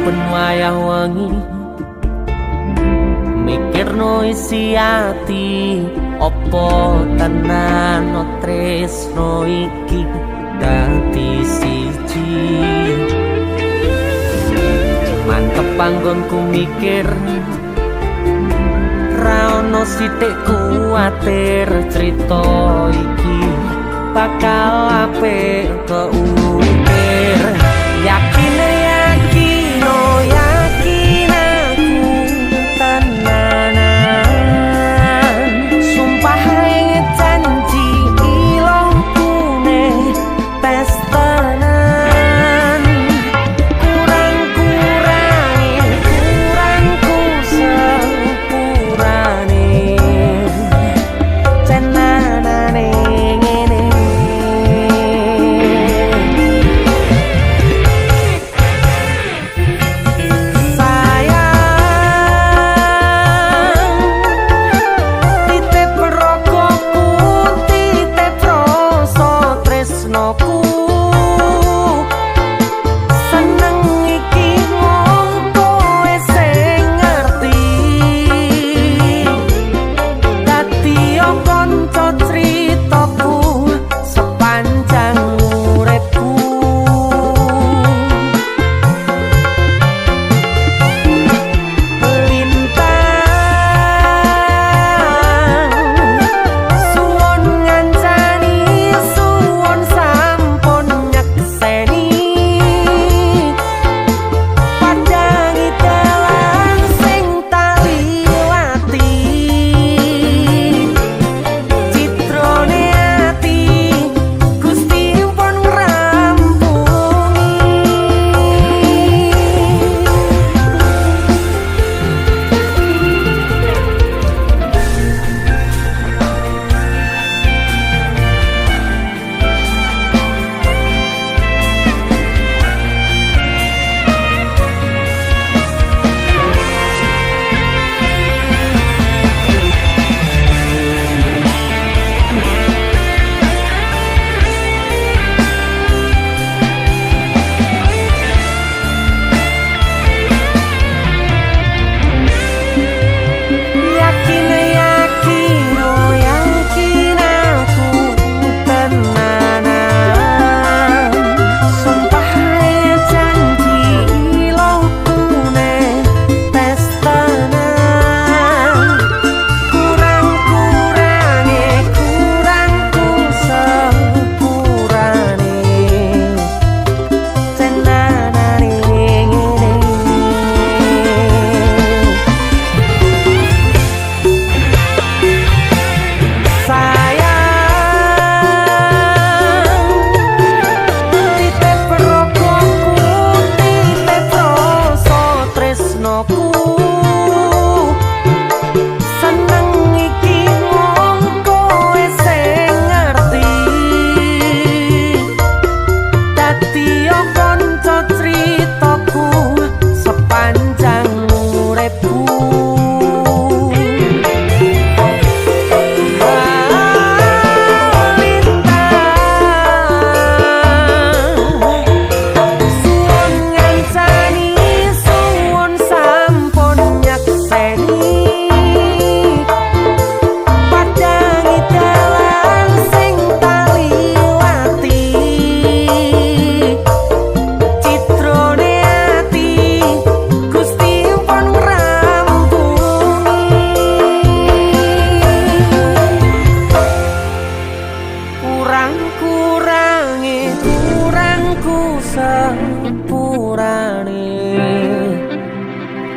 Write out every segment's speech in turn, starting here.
saben wayah wengi mikirno isi ati opo tenan tresno iki dadi siji mantep panggonku mikir ra ono sithik kuwatir crita iki bakal apik keukir yakin yakin oh yakin aku tenanan sumpah ing janji ilongku ne tes tenan kurangku sepurane tenanane ngene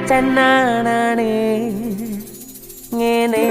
tenanane ngene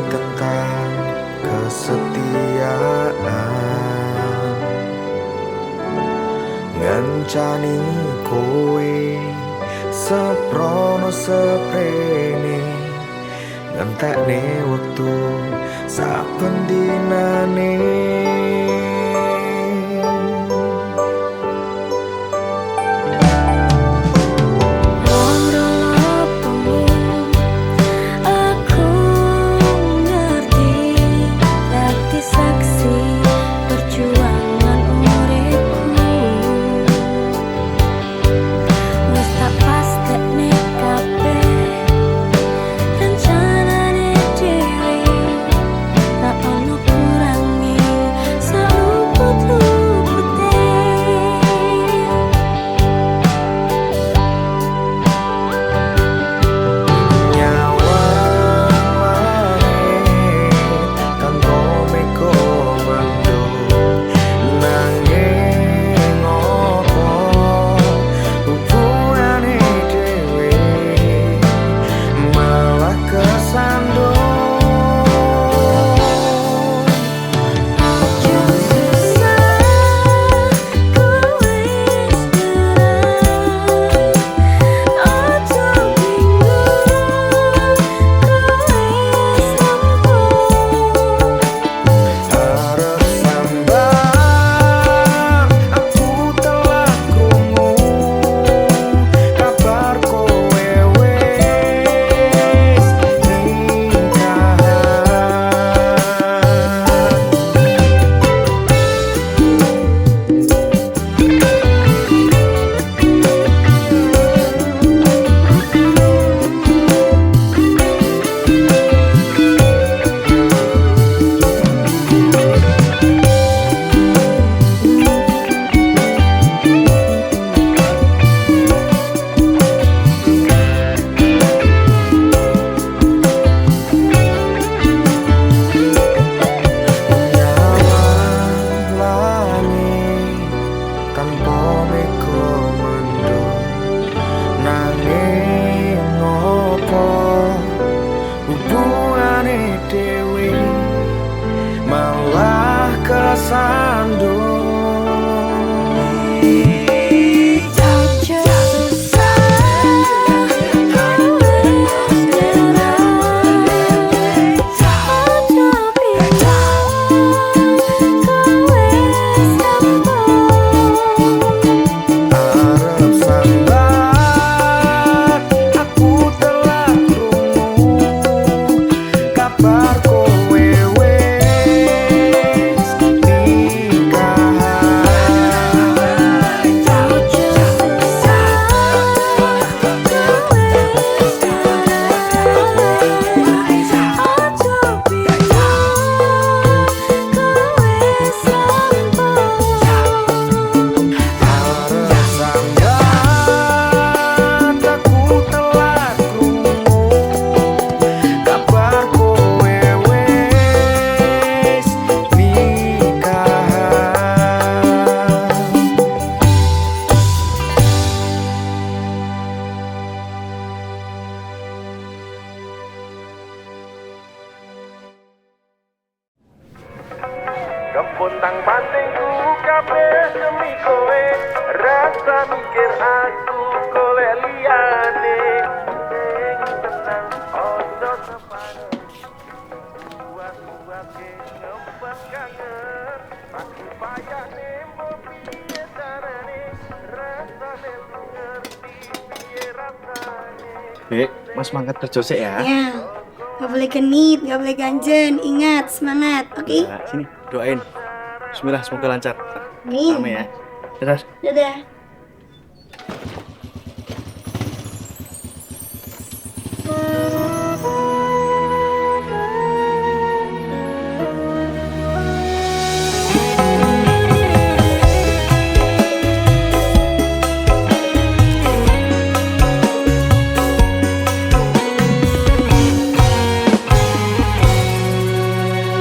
tentang kesetiaan. Ngancani kowe seprono seprene, ngentekne wektu saben dinane. Kepontang bandingku kabeh demi kowe, rasa mikir aku kowe liyane. Sing tenang ojo sepane, buat-buatke ngempet kangen. Aku payah nemo piye carane, rasane ngerti piye rasane. Bek, Mas mangkat kerja sik ya. Ya, gak boleh genit, gak boleh ganjen. Ingat, semangat, oke? Nah, sini, doain. Bismillah, semoga lancar. Amin. Amin ya. Dadah. Dadah.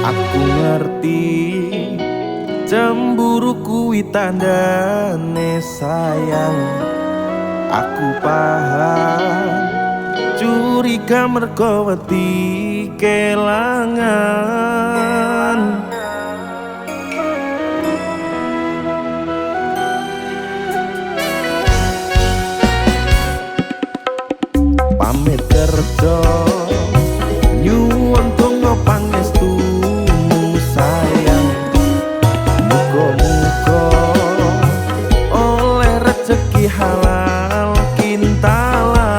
Aku ngerti cemburu kuwi tandane sayang. Aku paham curiga mergo wedi kelangan. Pamit kerja nyuwun donga pangestumu sayang, muga-muga oleh rezeki halal kintalan.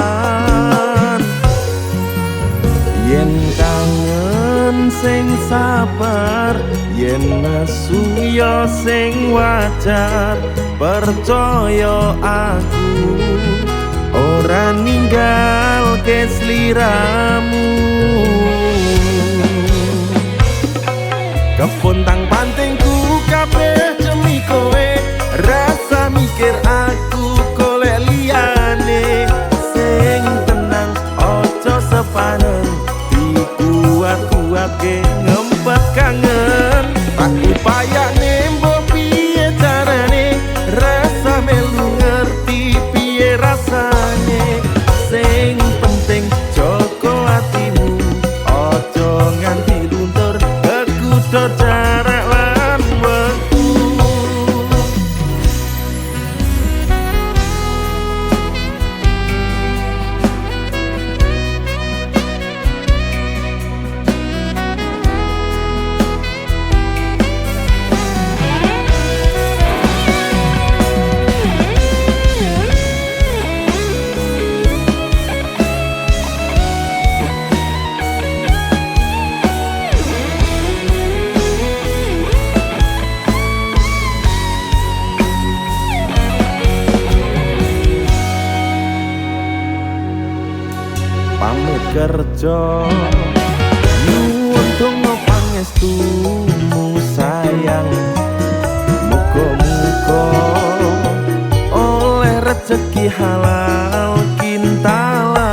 Yen kangen sing sabar, yen nesu ya sing wajar, percaya aku ora ninggal ke sliramu. Kepontang pantingku kabeh demi kowe, rasa mikir aku golek liyane. Sing tenang ojo sepaneng, dikuat-kuatke ngempet kangen. Tak upayane mbok piye carane, rasa melu ngerti piye rasane. Sing penting joko atimu, ojo nganti luntur kekudo jarak lan wektu. Pamit kerja nyuwun donga pangestumu sayang, muga-muga oleh rezeki halal kintalan.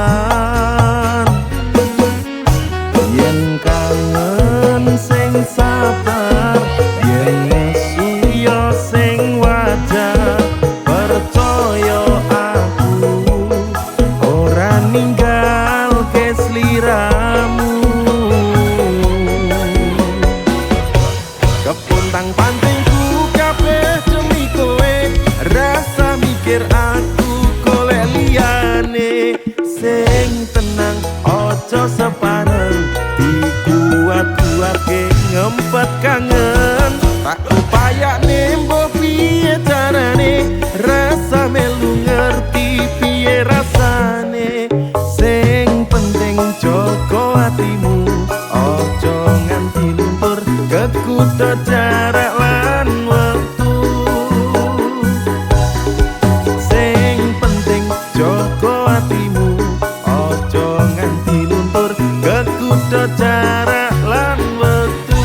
Yen kangen sing sabar, yen nesu ya sing wajar, percaya aku ora ninggal ke sliramu. Kepontang pantingku kabeh demi kowe, rasa mikir aku golek liyane. Sing tenang ojo sepaneng, dikuat-kuatke ngempet kangen. Tak upayane mbok piye carane, rasa melu ngerti piye rasane. Sing penting joko atimu, ojo nganti luntur kekudo jarak lan wektu. Sing penting joko atimu, ojo nganti luntur kekudo jarak lan wektu.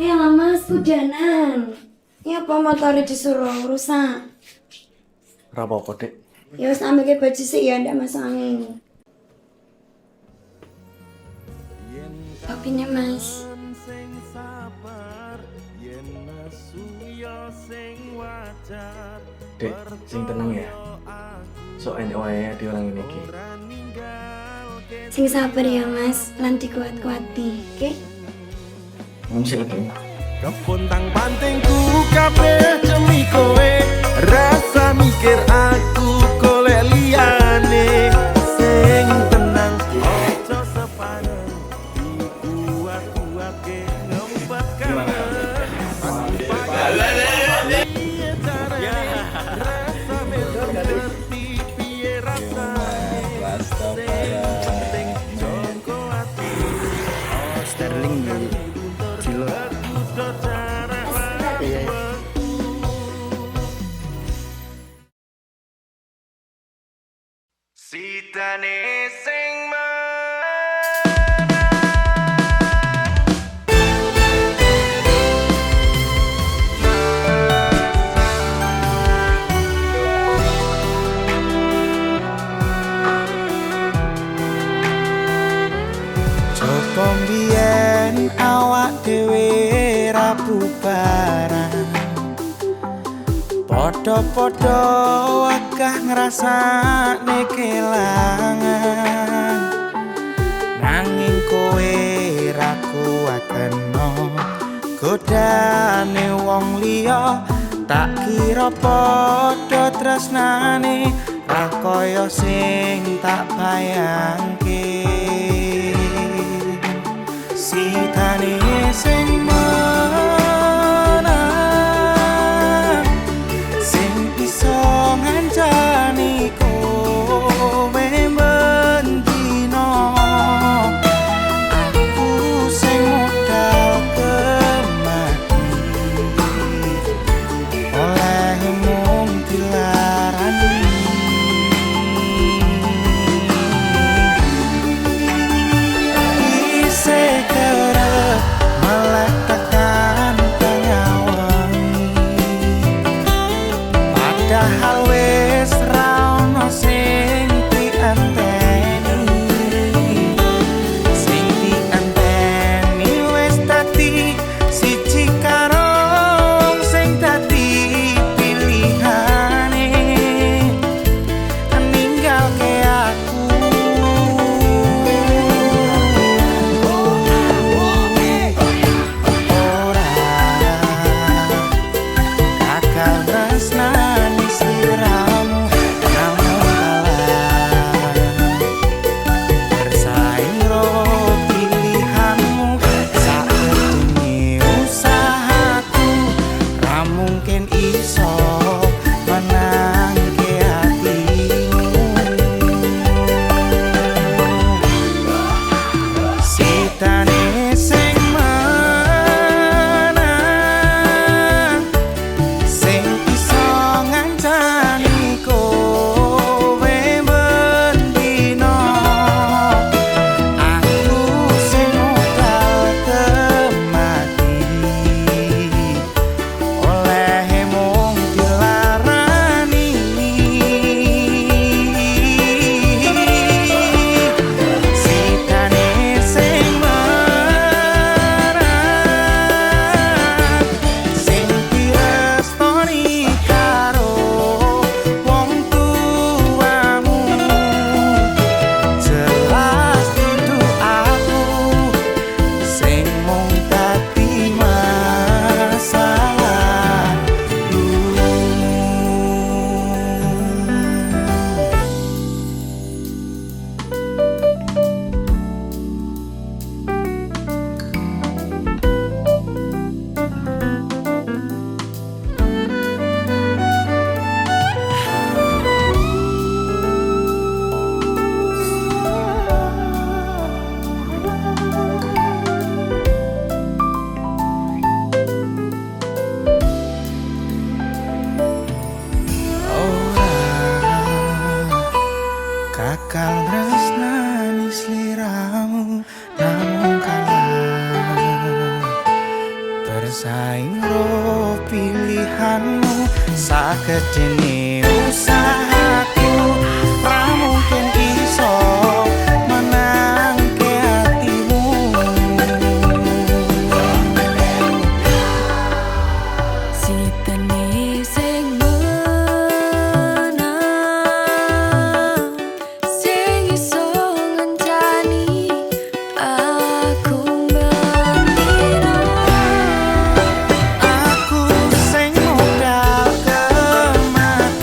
Ya mas, hujanan. Ya apa motornya disuruh rusak? Rapo kok, Dek? Ya wis ambil ke baju sih ya, ndak masuk angin. Tapi nih mas, Sing sabar, yen nesu ya sing wajar, Dek, sing tenang ya. Sok enek wae diulangi iki. sing sabar ya mas, lan dikuat-kuati, oke? Mesti Dek. kepontang pantingku kabeh demi kowe, rasa mikir aku golek liyane. Sing tenang ojo sepaneng, dikuat-kuatke ngempet kangen. Rasa melu ngerti piye rasane. Sing penting joko ati, Sterling Cilo. Sitane sing Joko mbiyen awak dhewe ra bubaran, padha Podo-podo wakah ngrasane kelangan, nanging kowe ra kuat kena godane wong liya. Tak kira podo tresnane ra kaya sing tak bayangke. Sitane sing menang, sing iso ngancani kowe bendino. Aku sing modal kemati, oleh mung dilarani. Isih kerep meletakkan pengawangi, padahal wis ra ono sing dianteni. Sing dianteni wis dadi siji karo sing dadi pilihane, ninggalke aku. Ora kakak tresnani sliramu, namun kalah bersaing ro pilihanmu. Sakwetene usahaku ra mungkin iso menangke hatimu. Sitane sing menang, sing iso ngancani kowe bendino. Aku sing modal kemati, oleh mung dilarani. Sitane sing menang, sing direstoni karo wong tuamu. Jelas dudu aku sing mung dadi masalahmu. Kakal tresnani sliramu, namun kalah bersaing ro pilihanmu. Sakedene usahaku ra mungkin iso menangke hatimu. Sitane sing menang, sing iso ngancani aku bendino. Aku sing modal kemati,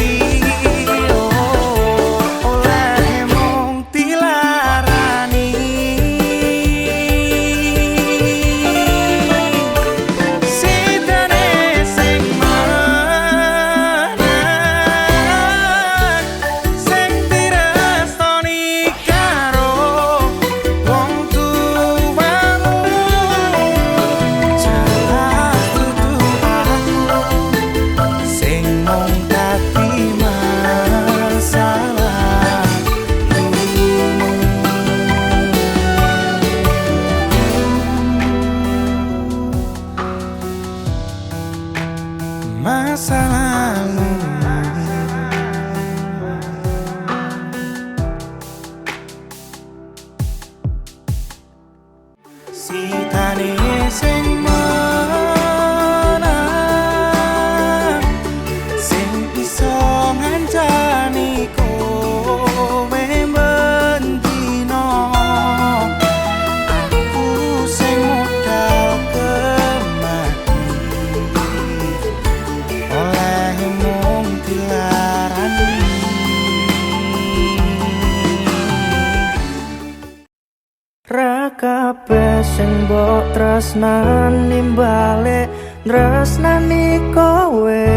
kabeh sing mbok tresnani balik tresnani kowe,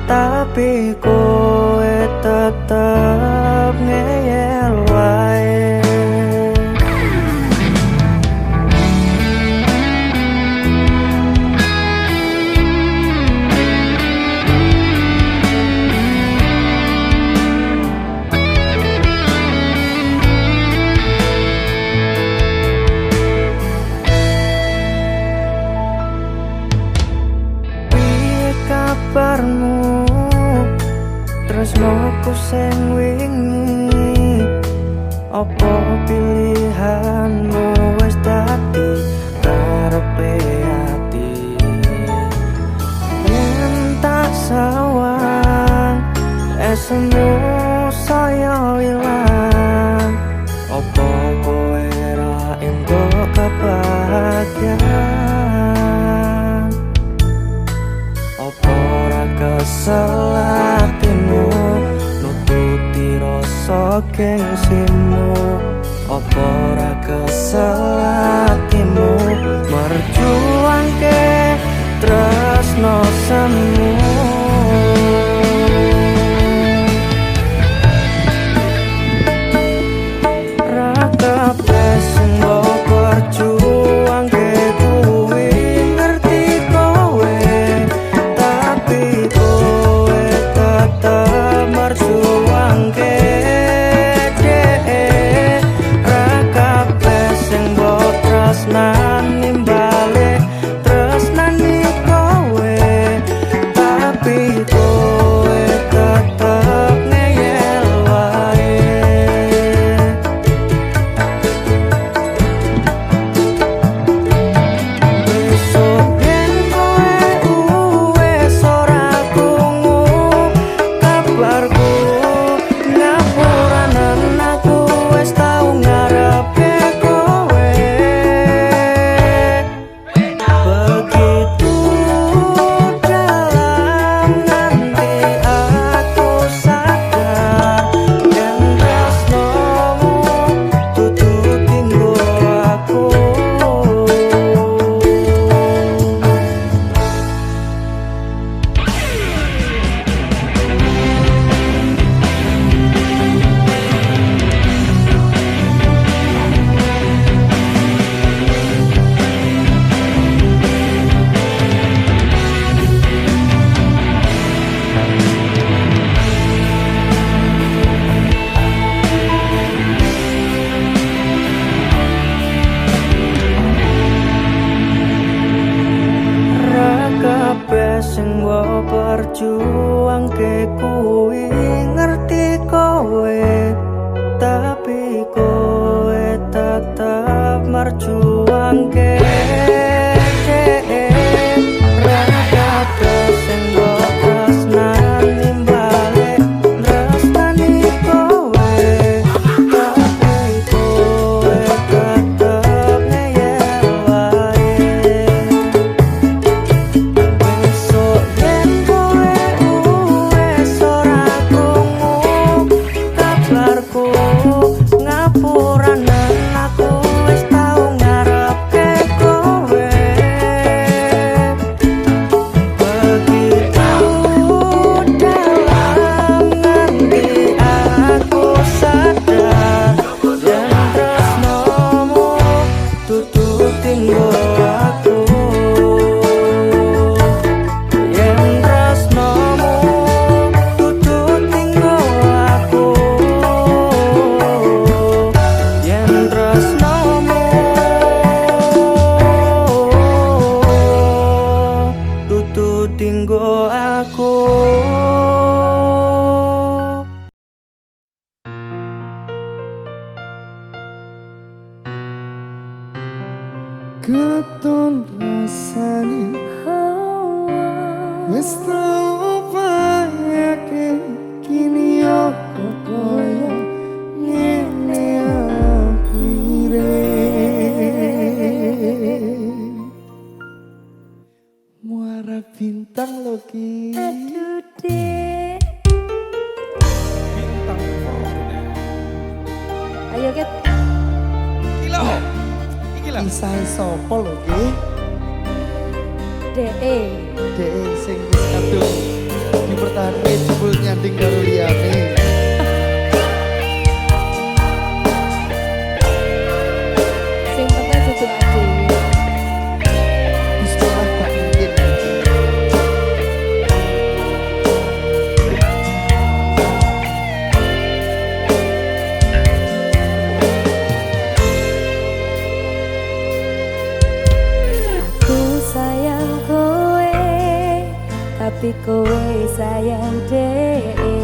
tapi kowe tetep ngeyel wae. Kabarmu tresnoku sing wingi, apa pilihanmu wis dadi karepe ati? Yen tak sawang esmu saya ilang, apa kowe ra entuk kebahagiaan? Kesel hatimu nututi rasa gengsimu, apa ora kesel hatimu merjuangke tresno semu. Ra kabeh sing mbok perjuangke kuwi ngerti kowe, tapi kowe tetep merjuangke dhek. Ra kabeh sing mbok tresnani balik tresnani kowe, tapi kowe tetep ngeyel wae. Besok yen kowe wis ora krungu kabarku, ngapuranen aku wis tau ngarepe kowe. Begitu dalam nanti aku sadar, yen tresnomu dudu tinggo aku. Ra kabeh sing mbok perjuangke kuwi ngerti kowe, tapi kowe tetep merjuangke dhek. Ra kabeh sing mbok tresnani balik tresnani kowe, tapi kowe tetep ngeyel wae. Besok yen kowe wis ora krungu kabarku, ngapuranen aku wis tau ngarepe kowe. Begitu dalam nanti aku sadar, yen tresnomu dudu tinggo aku. Yen tresnomu dudu tinggo aku. Yen tresnomu dudu tinggo aku. Keton rasani wis tau payake kini yo koyo ngene akhire. Muara bintang lo ki. Aduh dek, Bintang Fortuna. ayo Ket. Kilo. kisah sapa lho ki? DE. Dek sing wis kadung dipertahanke jebul nyanding karo liyane. Sing penting duduk dhewe. Bismillah gak mungkin. Aku sayang kowe, tapi kowe sayang DE.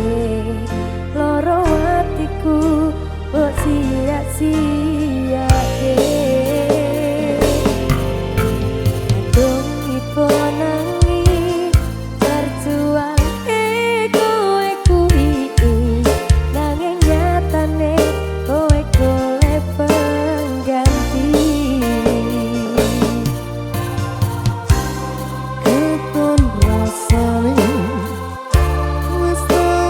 Loro hatiku kok sia-siake. Kadung ipo nangis terjuang kowe kuwi, nanging nyatane kowe golek pengganti. Kepon rasane wis tak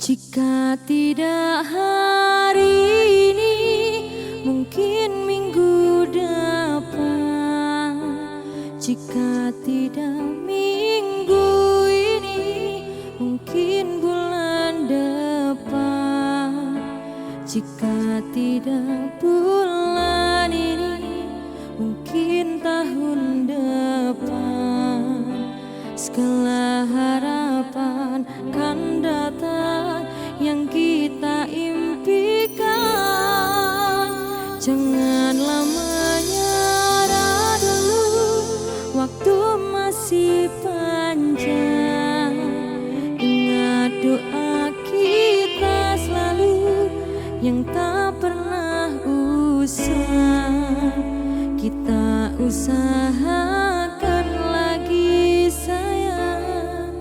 Jika tidak hari ini, mungkin minggu depan. Jika tidak minggu ini, mungkin bulan depan. Jika tidak bulan ini, mungkin tahun depan. Segala harapan kan datang yang kita impikan. Janganlah menyerah dulu, waktu masih panjang. Ingat doa kita selalu yang tak pernah usang. Kita usahakan lagi sayang,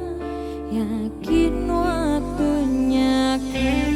yakin waktunya kan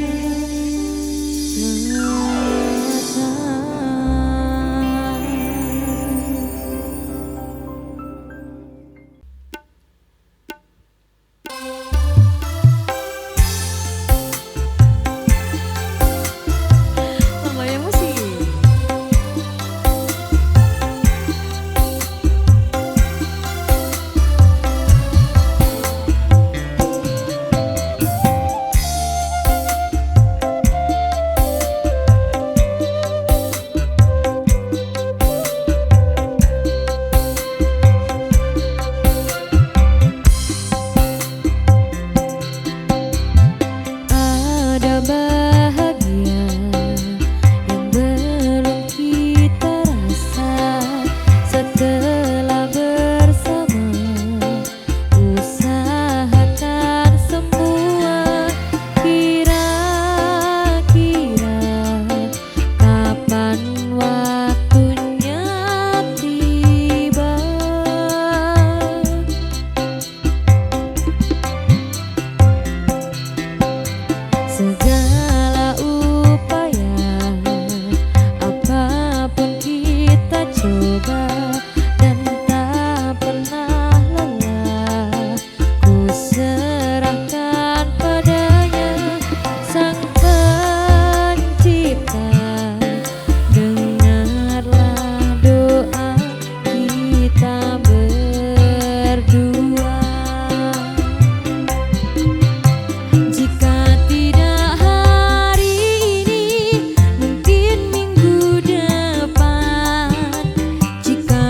jika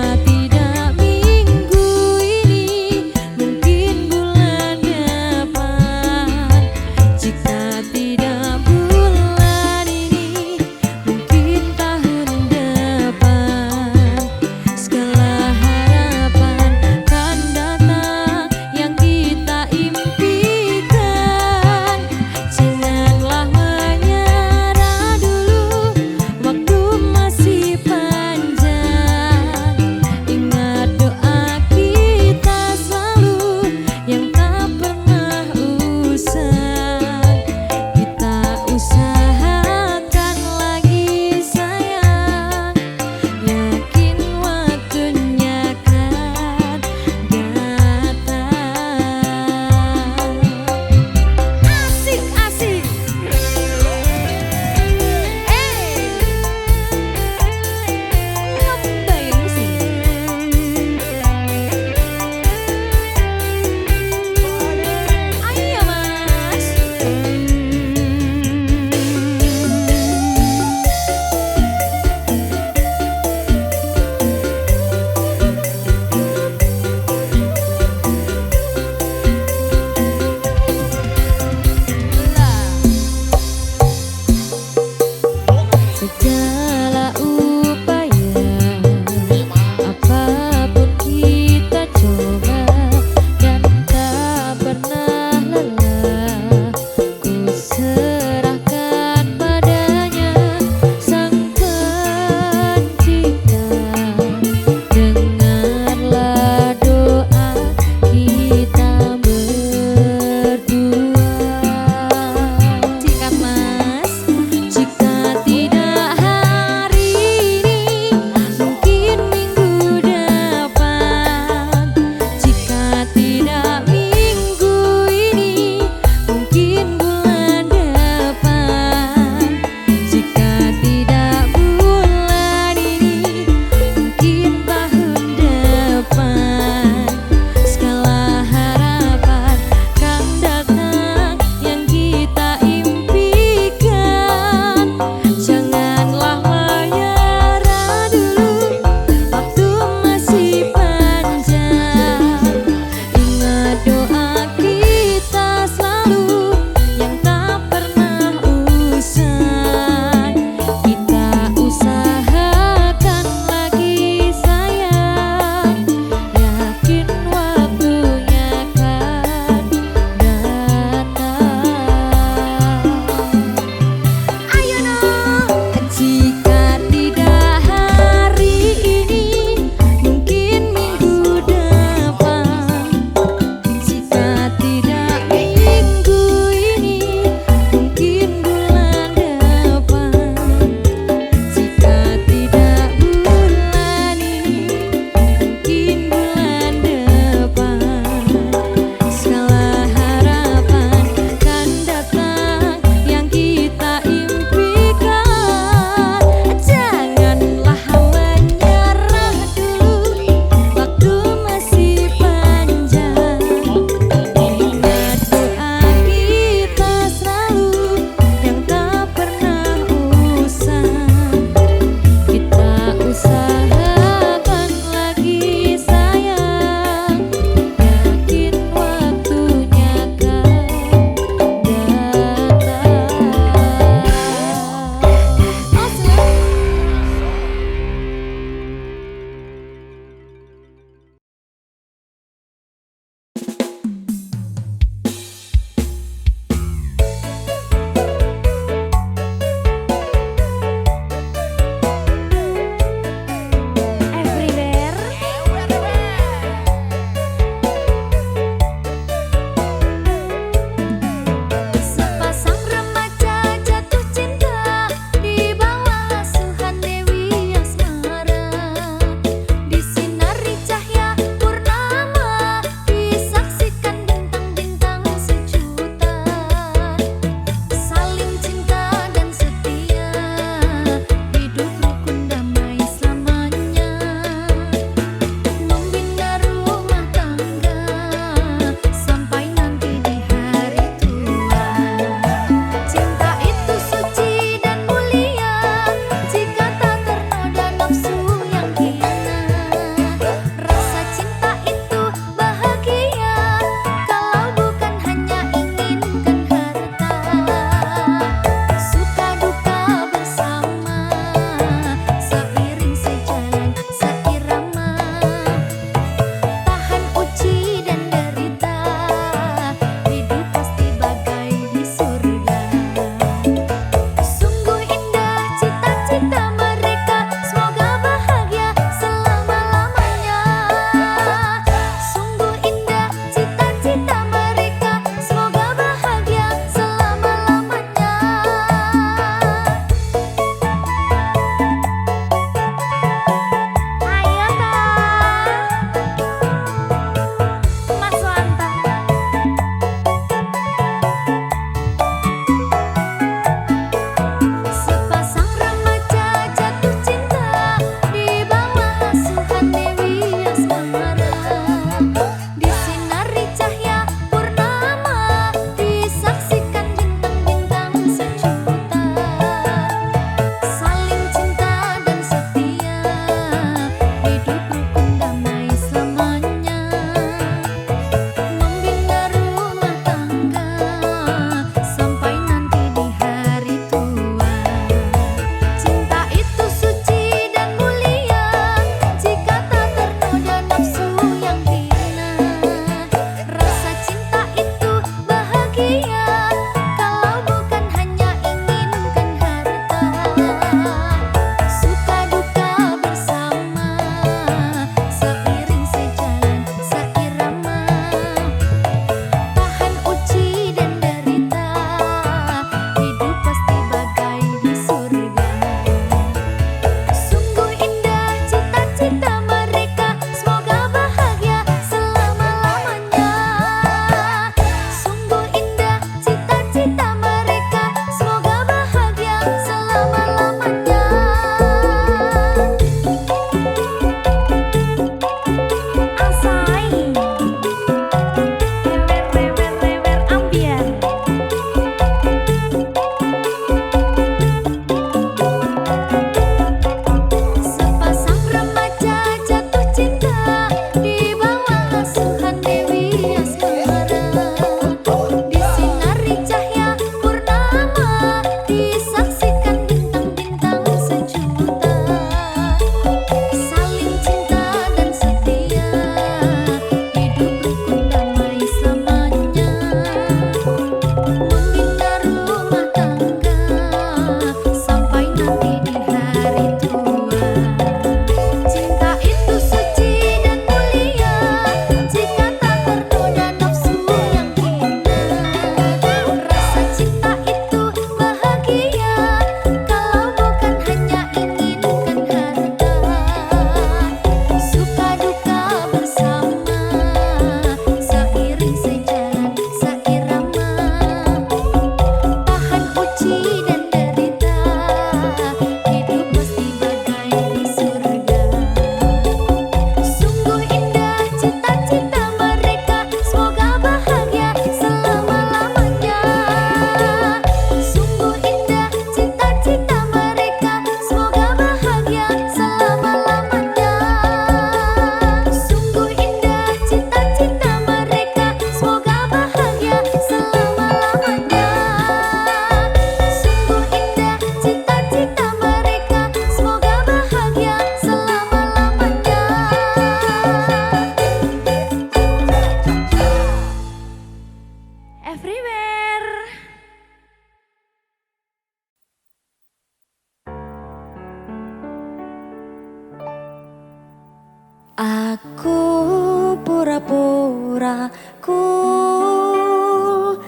Aku pura-pura cool,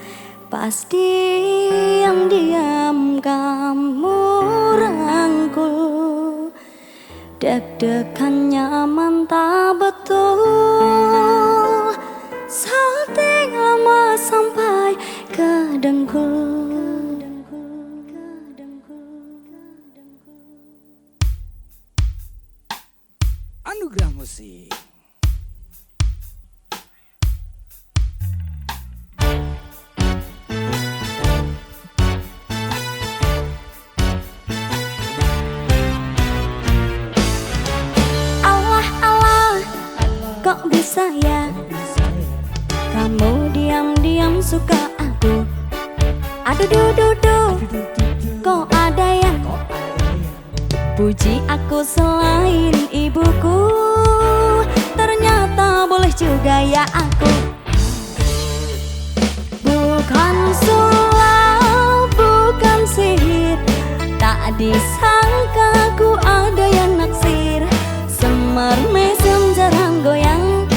pas diam-diam kamu rangkul. Deg-degan nyaman tak betul, salting lama sampai ke dengkul. Anugerah Musik. Allah Allah, kok bisa ya kamu diam-diam suka aku? Aduh duh, kok ada yang puji aku selain ibuku? Ternyata boleh juga ya aku. Bukan sulap, bukan sihir, tak disangka ku ada yang naksir. Semar mesem jarang goyang,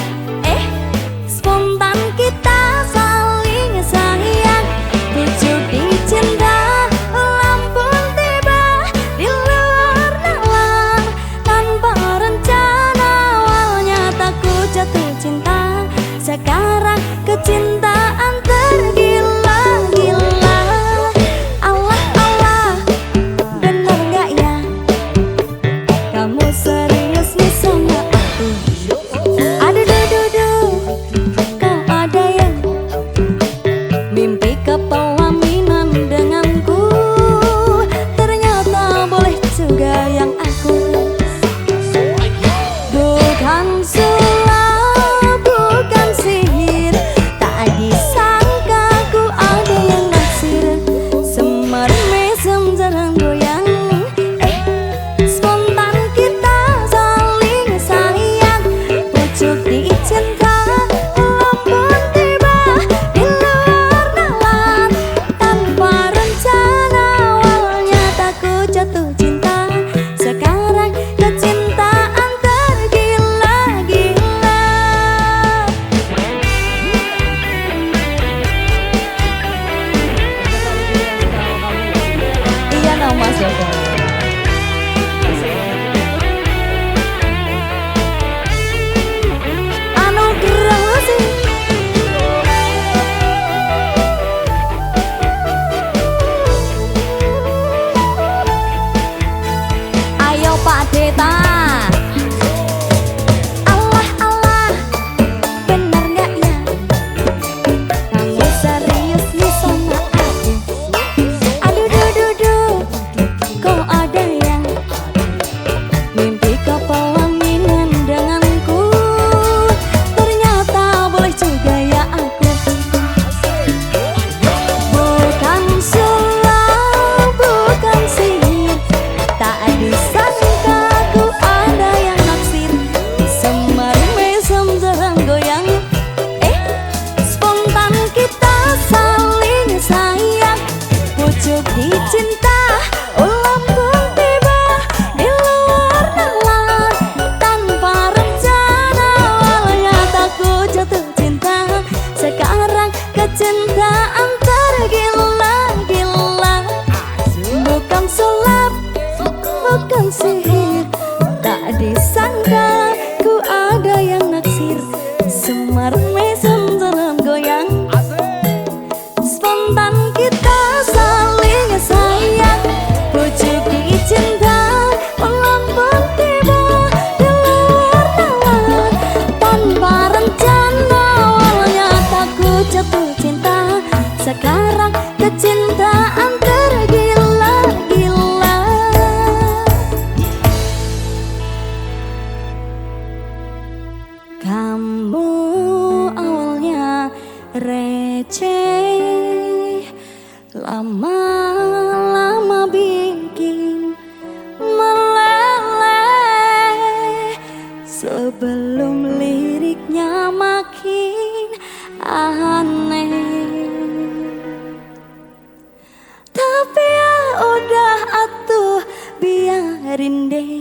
spontan kita saling sayang. Pucuk dicinta, lampun tiba di luar nalar tanpa rencana. Awalnya takut jatuh cinta, sekarang kecintaan tergila-gila. Allah Allah, bener gak ya kamu serius nih sama aku? Aduh duh, kau ada yang mimpi kepelaminan denganku? Ternyata boleh juga yang aku. Bukan sulap, bukan sihir, tak disangka ku ada yang naksir. Semar mesem jarang goyang, spontan kita saling sayang. Pucuk dicinta, lampun tiba di luar nalar tanpa rencana. Awalnya takut jatuh cinta, sekarang kecintaan tergila-gila. Iya dong Mas Joko. Anugerah Musik. Ayo Pak Deta. Allah Allah, bener gak ya kamu serius nih sama aku? Aduh duh, kok ada yang mimpi kepelaminan denganku? Ternyata boleh juga ya aku. Bukan sulap, bukan sihir, tak disangka ku ada yang naksir. Semar mesem jarang goyang, spontan kita saling sayang. Pucuk dicinta, lampun tiba di luar nalar tanpa rencana. Awalnya takut jatuh cinta, sekarang kecintaan tergila-gila. Bukan sulap, bukan sihir, tak disangka ku ada yang naksir. Semar mesem jarang goyang, spontan kita saling sayang. Pucuk dicinta, lampun tiba di luar nalar tanpa rencana. Awalnya takut jatuh cinta, sekarang kecintaan tergila-gila. Kamu awalnya receh, lama-lama bikin meleleh. Sebelum liriknya makin aneh, tapi ya udah atuh biarin deh.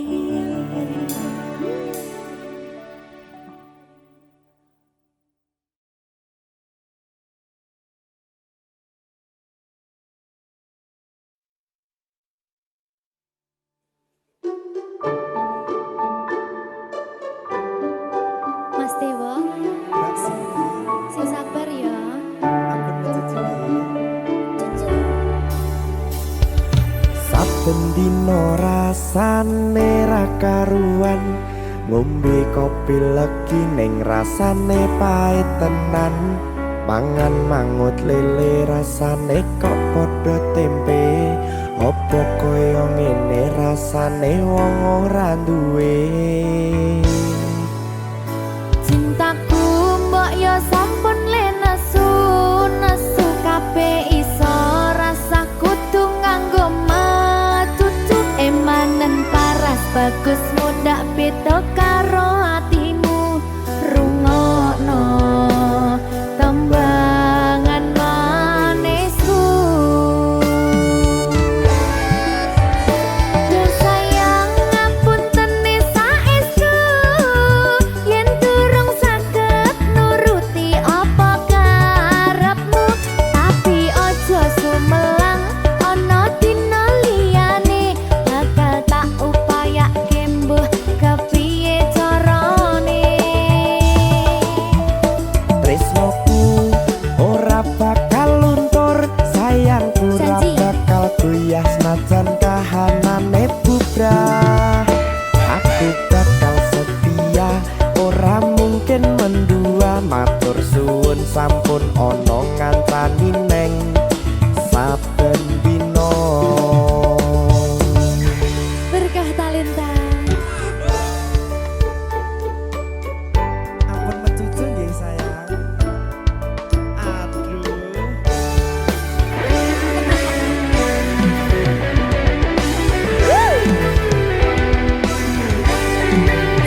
rasane ra karuan, ngombe kopi legi ning rasane pahit tenan. Mangan mangut lele rasane kok padha tempe, opo koyo ngene rasane wong ora duwe. Cintaku mbok yo sampun le nesu kabeh iso rasa kudu nganggo matutu emanen paras bagus muda beda karo atimu rungokno tembangan manisku. Duh sayang ngapunten saestu yen durung saged nuruti apa karepmu, tapi ojo sumelang ana dina liyane bakal tak upayake mbuh kepiye carane. Tresnoku ora bakal luntur, sayangku ora Janji. bakal goyah senajan kahanane bubrah. Aku bakal setia, ora mungkin mendua. Matur suwun sampun ana ngancani neng saben dina. Berkah talenta. Ampun mencucu nggih sayang. Aduh.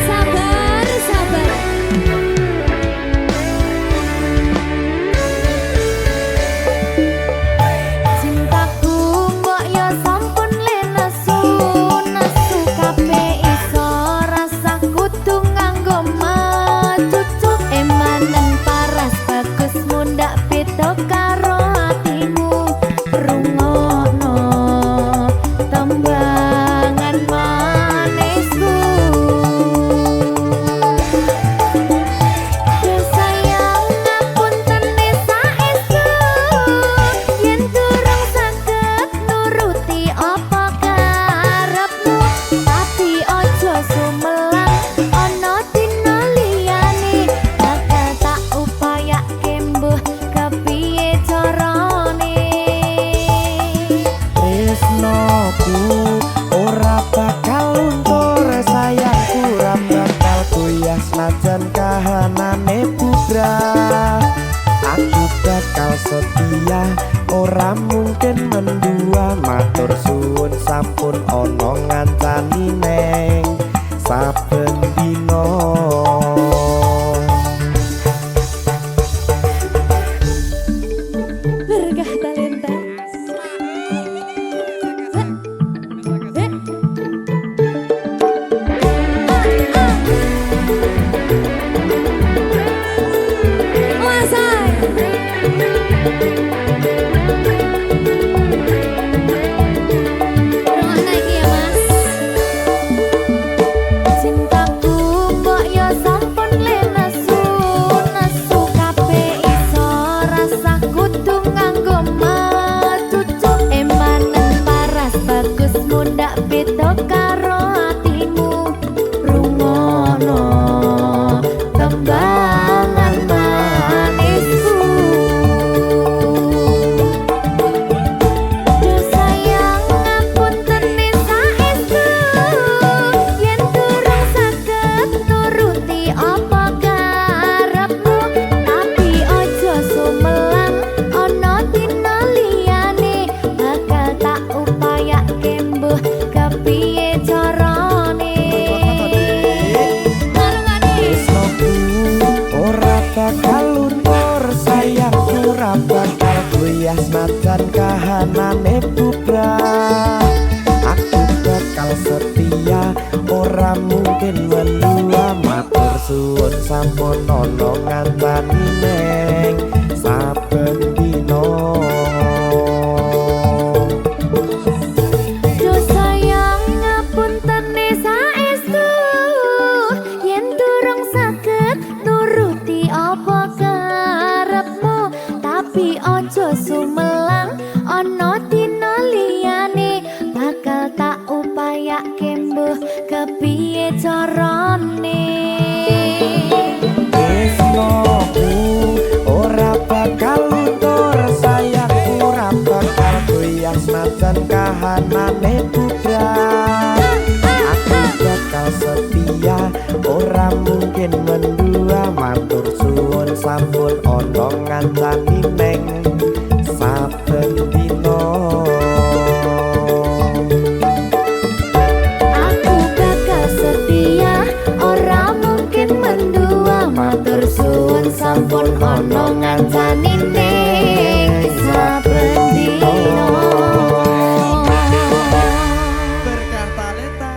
Sabar, sabar. Cintaku mbok yo sampun le nesu kabeh iso rasa kudu nganggo matutu emanen paras bagus mundak beda karo atimu rungokno tembangan manisku. Duh sayang ngapunten saestu yen durung saged nuruti apa karepmu, tapi ojo sumelang ana dina liyane bakal tak upayake mbuh kepiye carane. Tresnoku ora bakal luntur, sayangku ora bakal goyah senajan kahanane bubrah. Aku bakal setia, ora mungkin mendua. Matur suwun sampun ana ngancani neng saben dina. Berkah talenta. Cintaku mbok yo sampun le nesu kabeh iso rasa kudu nganggo matutu emanen paras bagus mundak beda karo atimu rungokno tembangan manisku. Duh sayang ngapunten saestu yen durung saged nuruti apa karepmu, tapi ojo sumelang ana dina liyane bakal tak upayake mbuh kepiye carane. Tresnoku ora bakal luntur, sayangku ora bakal goyah senajan kahanane bubrah. Aku bakal setia, ora mungkin mendua. Matur suwun sampun ana ngancani neng saben dina. Duh sayang ngapunten saestu yen durung saged nuruti apa karepmu, tapi ojo sumelang ana dina liyane bakal tak upayake liyane. Tresnoku ora bakal luntur, sayangku ora bakal goyah senajan kahanane bubrah. Aku bakal setia, ora mungkin mendua, matur suwun sampun ana ngancani neng saben dina. Aku bakal setia, ora mungkin mendua, matur suwun sampun ana ngancani ning saben dina. Berkah talenta.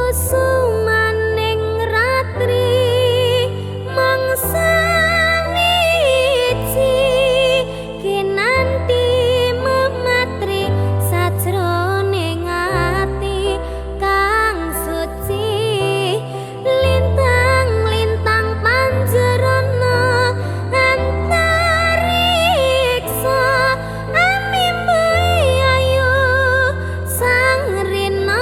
kusumaning ratri mangsa wiji kinanti mematri sajroning ati kang suci lintang-lintang panjerana antariksa amimbai ayu sang rina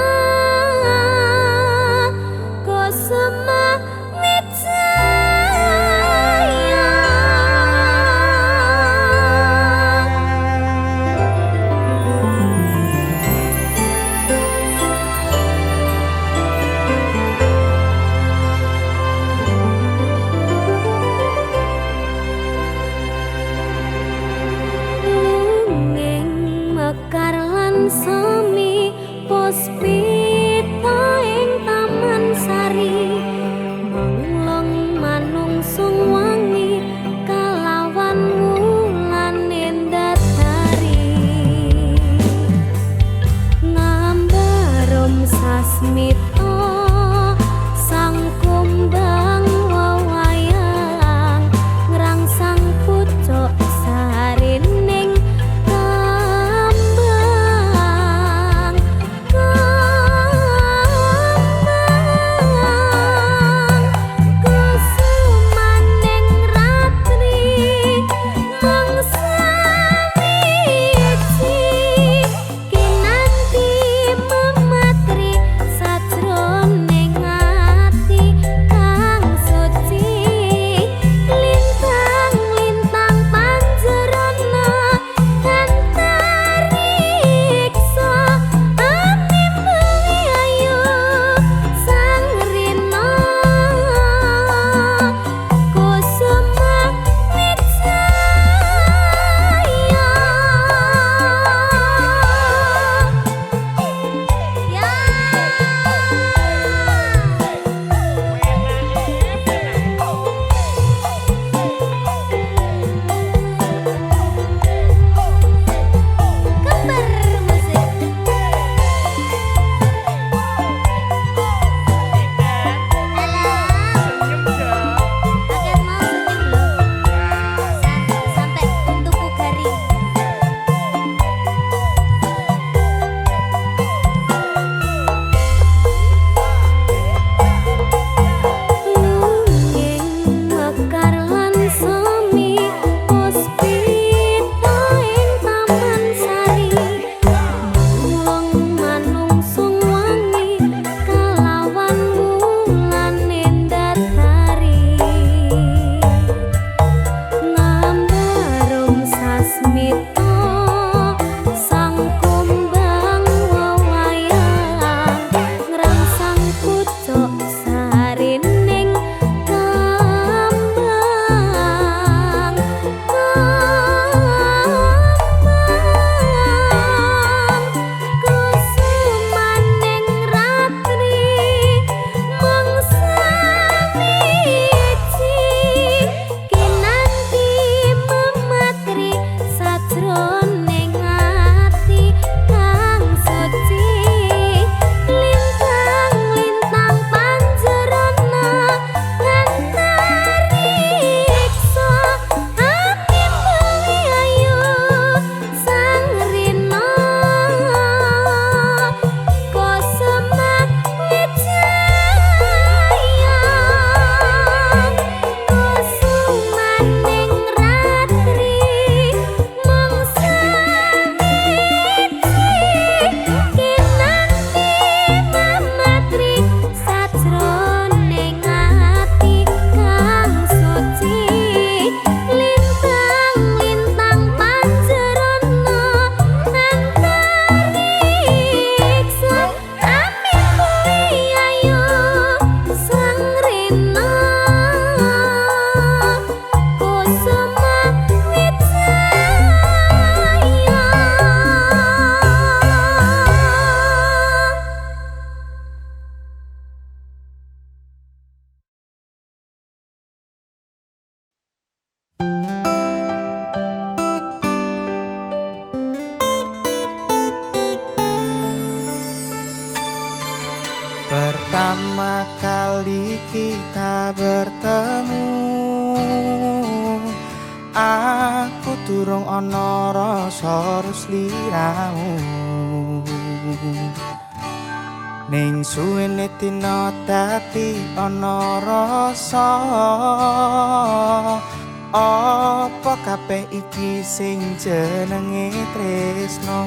Pertama kali kita bertemu, aku durung ana rasa sliramu. Ning suwene dina dadi ana rasa, apa kabeh iki sing jenenge tresno.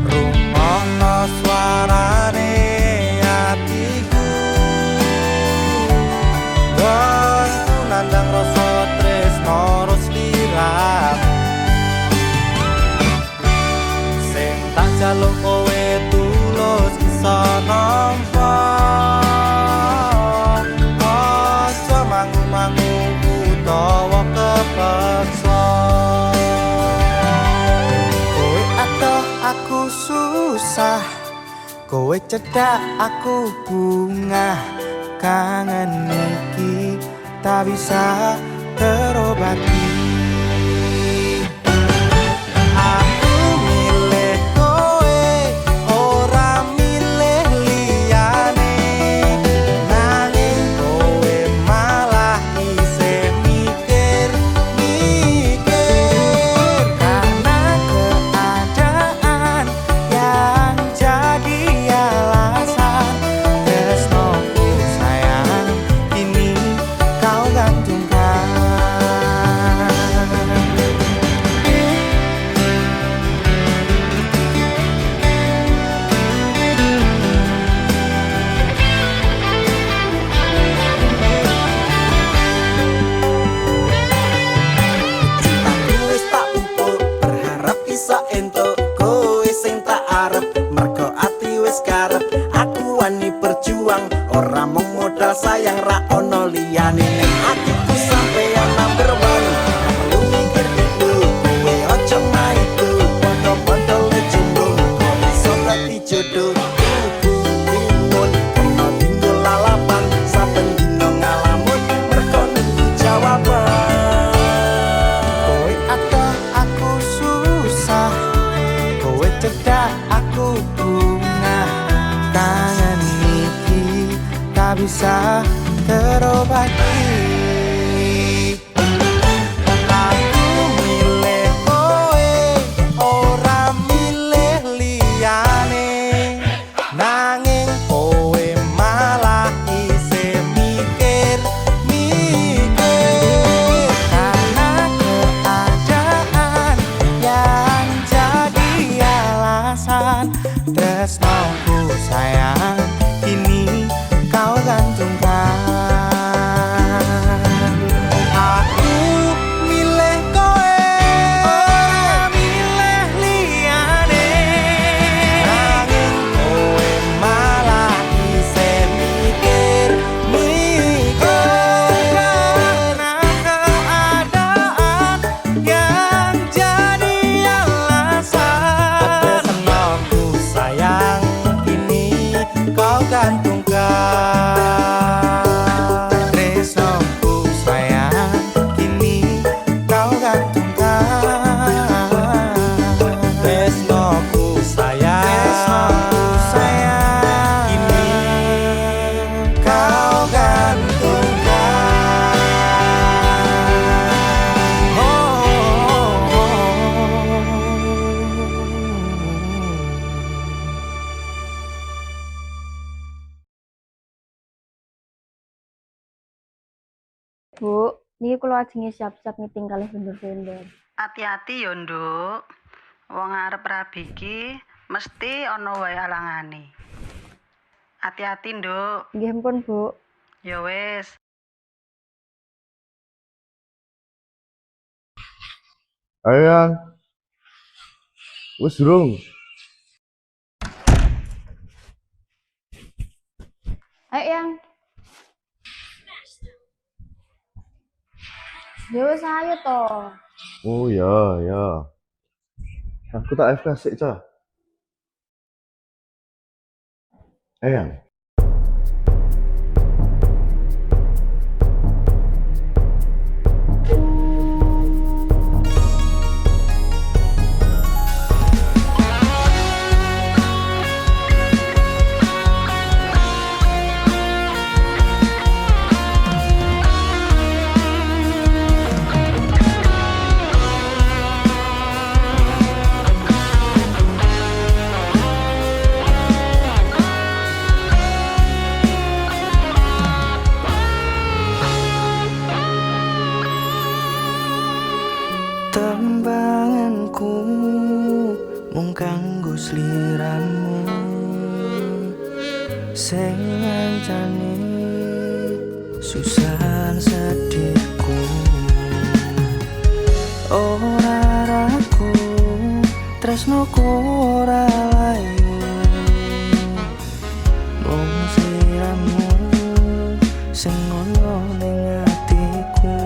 Rumono suarane atiku, aku nandang rasa tresno sliramu. Sing tak jaluk kowe tulus bisa nampa, aja mangu-mangu utawa kepeksa. Kowe atoh aku susah, kowe cedak aku bungah. Kangen iki tak bisa terobati. Aku milih kowe, ora milih liyane. Nanging kowe malah isih mikir-mikir, karena keadaan yang jadi alasan. Tresnoku sayang, kini kau gantungkan. Cintaku wis tak pupuk, berharap bisa entuk kowe sing tak arep. Mergo ati wis karep, aku wani berjuang. Ora mung modal sayang, ra ono liyane. Ning atiku sampeyan number one. Perlu mikir itu, kowe ojo maiku. Podo-podo lecumbu, kok iso dadi jodoh. Timun, ono tinggal lalapan, saben dino ngalamun. Mergo nunggu jawaban. Kowe atau aku susah, kowe cedak aku bunga. Kangen iki tak bisa terobati. Aku milih kowe, ora milih liyane. Nanging kowe malah isih mikir-mikir, karena keadaan yang jadi alasan. Tresnoku sayang, kini kau gantungkan. Aku milih kowe, ora milih liyane. Nanging kowe malah isih mikir-mikir, karena keadaan yang jadi alasan. Tresnoku sayang, kini kau gantungkan. Tresnoku sayang, kini kau gantungkan. Tresnoku sayang, kini kau gantungkan. Bu, niki kula ajenge siap-siap meeting kalih vendor-vendor. Hati-hati yo, Nduk. Wong arep rabi iki mesti ana wae alangane. Hati-hati, Nduk. Nggih mpun, Bu. Ya wis. Ayo yang wis durung. Ayo yang. Ya wis ayo to. Oh ya ya. Aku tak FK sik cah. Yang sing ngancani susah sedihku. Ora raku tresnoku ora layu, mung siramu sing ono ning atiku.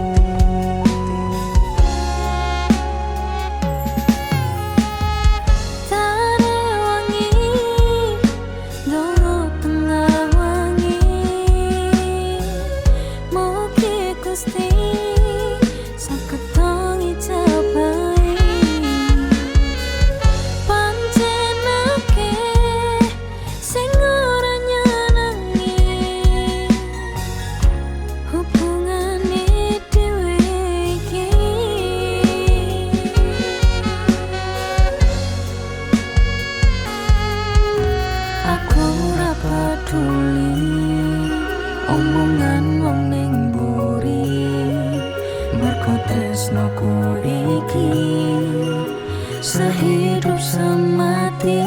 Omongan wong ning mburi, merko tresnoku iki sehidup semati.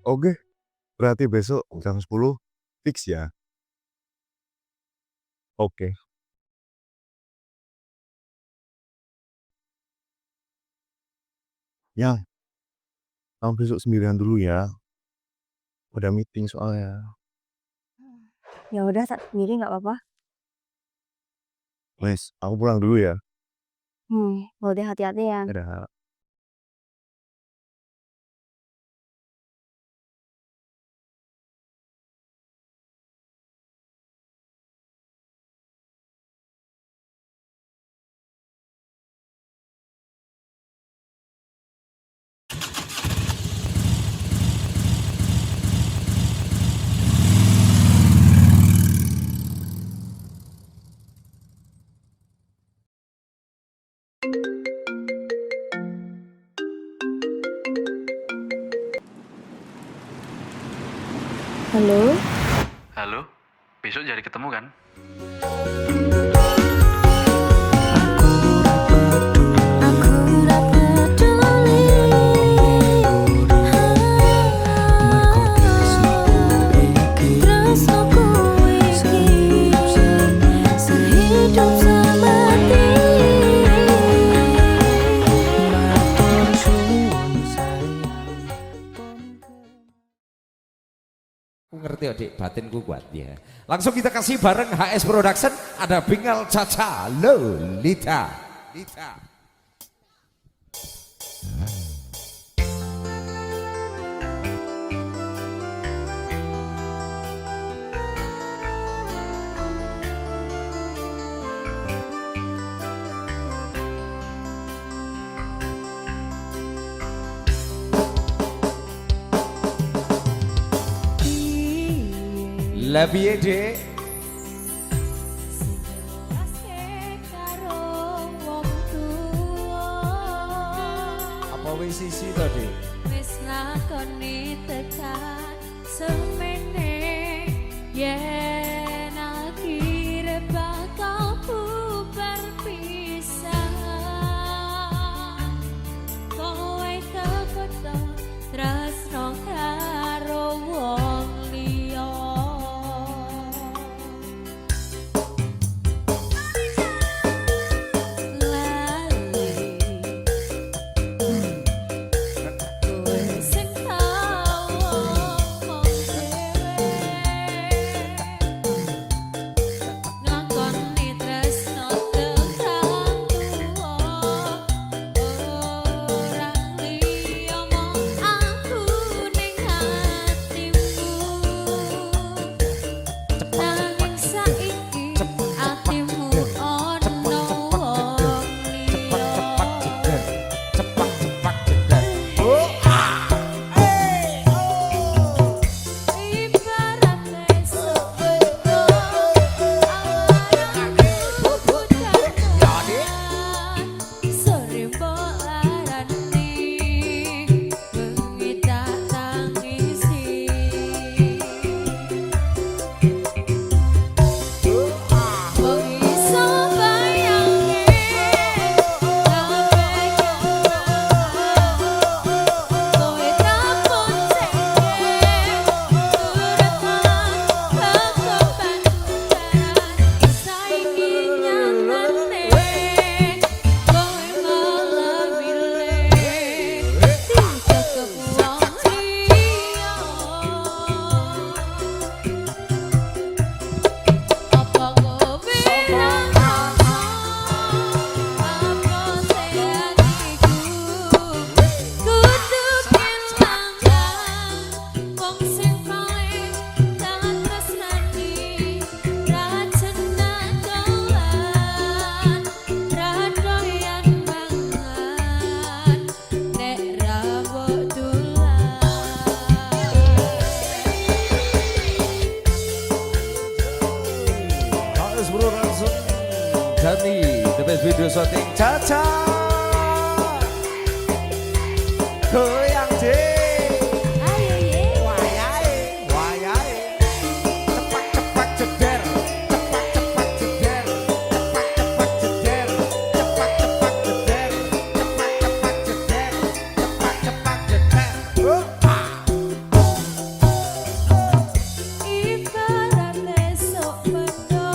Oke, berarti besok jam 10 fix ya. Oke. Yang, kamu besok sendirian dulu ya. Udah meeting soalnya. Ya udah tak sendiri nggak apa-apa. Wes, aku pulang dulu ya. Mau deh hati-hati ya. Dadah. Halo? Halo, besok jadi ketemu kan? Ngerti adik, batinku kuat ya. Langsung kita kasih bareng HS Production, ada Bingal Caca Lolita. Lebih dek. Apa wis isi tadi? Wis lakoni tekan semene yen akhir bakal bubar pisah. Kowe kepeto tresno karo wong liya. Video syuting Caca goyang deh. Ayo ye. Wayahe cepat jeder, cepat jeder, cepat jeder, cepat jeder, cepat jeder. Ibarat besok pedo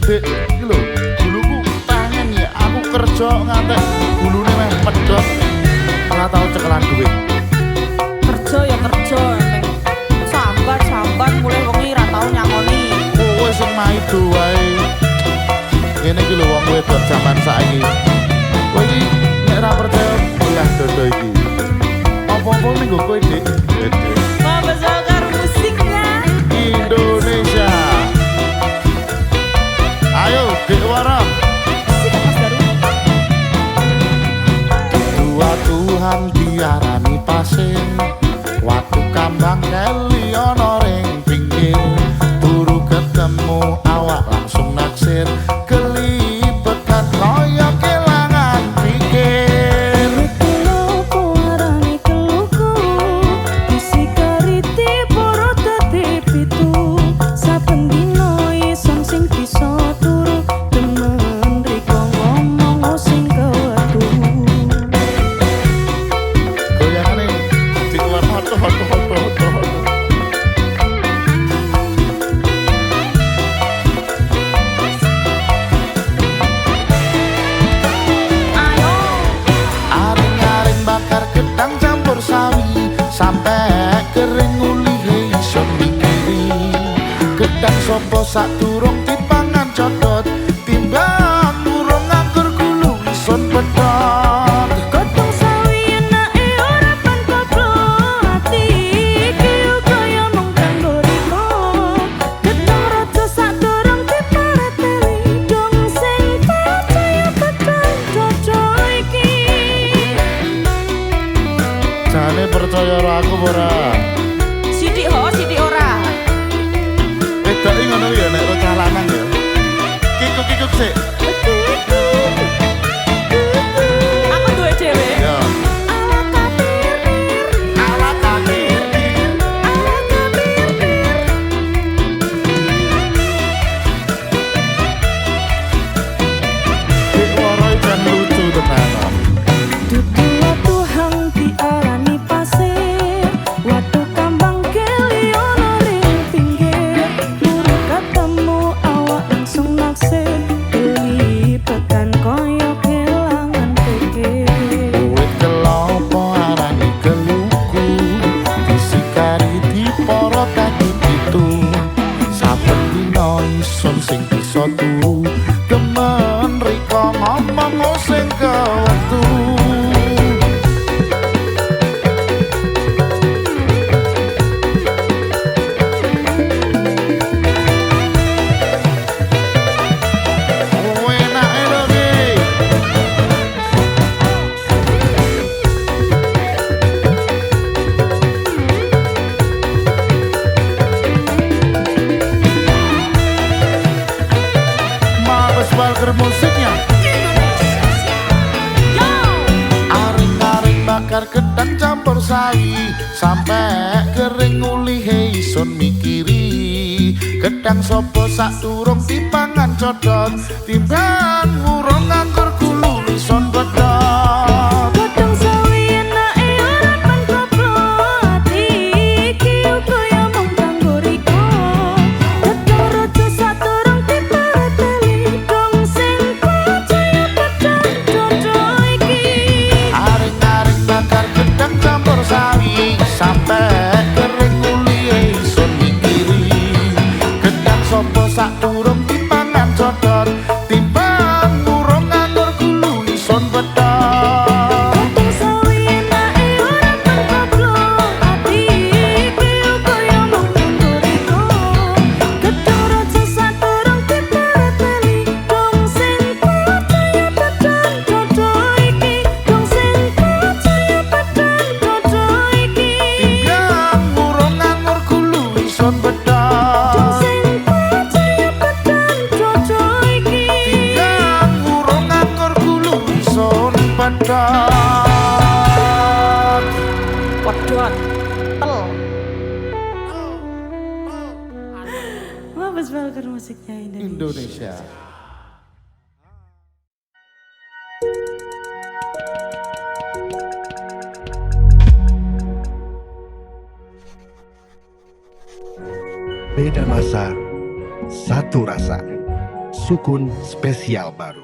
Dek, iki lho, guluku tangan ya, aku kerja ngantek gulune meh medhot. Ora tau cekelan duit. Kerja ya kerja, neng sambat mulai wengi ra tau nyangoni. Kowe sing maido wae. Ngene iki lho wong wedok jaman saiki. Kowe iki nek ra percaya kuliah dodo iki. Apa-apa minggu kowe, Dik. Dek. Mabes karo musiknya Indonesia. Ayo, Dek Warok. Dua Tuhan diarani pasir, waktu kambang keli ana ring pinggir, turu ketemu awak langsung naksir, kelibetan kaya kelangan pikir. Keluku arani keluku, isi kariti poro dadi pitu, saben dino ison sing bisa turu, demen riko ngomong sing kewetu. Goyangane dikeluar foto. Aring-aring bakar gedang campur sawi, sampai kering ulihe iso mikiri. Gedang sopo sak durung dipangan codot, timbang durung nganggur gulu ison pedot. Godhong sawi enake ora tanpa ati, kaya kaya mung kanggo riko. Gedhong raja sadurung dipareteli, dong sing percaya tekan jojo iki. Jane percaya ora aku ora. sidik ora. Wedok iki ngono ya nek cah lanang ya. Kikuk sik. Aku duwe dhewe. Ya. Awak katir. Dek Woro ikan lucu tenan. Dudu watu hang diarani pasir, watu kambang keli ono ring pinggir, turu ketemu awak langsung naksir, campur sawi sampai kering ulihe ison mikiri gedang sopo sak durung timbangan codot timbang urung nganggur gulu ison bedot Godhong sawi enake ora pangkoplo ati iki uga ya mung kanggo riko gedhong raja sak durung dipareteli dong sing percaya pedang dodo iki aring-aring bakar gedang campur sawi sampai kering ulihe ison mikiri gedang sopo sak durung timbangan codot timbang urung nganggur gulu ison bedot Godhong sawi enake ora pangkoplo ati iki uga ya mung kanggo riko gedhong raja sak durung dipareteli dong sing percaya pedang dodo iki dong sing percaya pedang dodo iki timbang urung nganggur gulu ison bedot dong sing percaya pedang dodo iki timbang urung nganggur gulu ison bedot Wadon. Tel. Mabes banget musiknya Indonesia. Beda masa, satu rasa. Sukun spesial baru.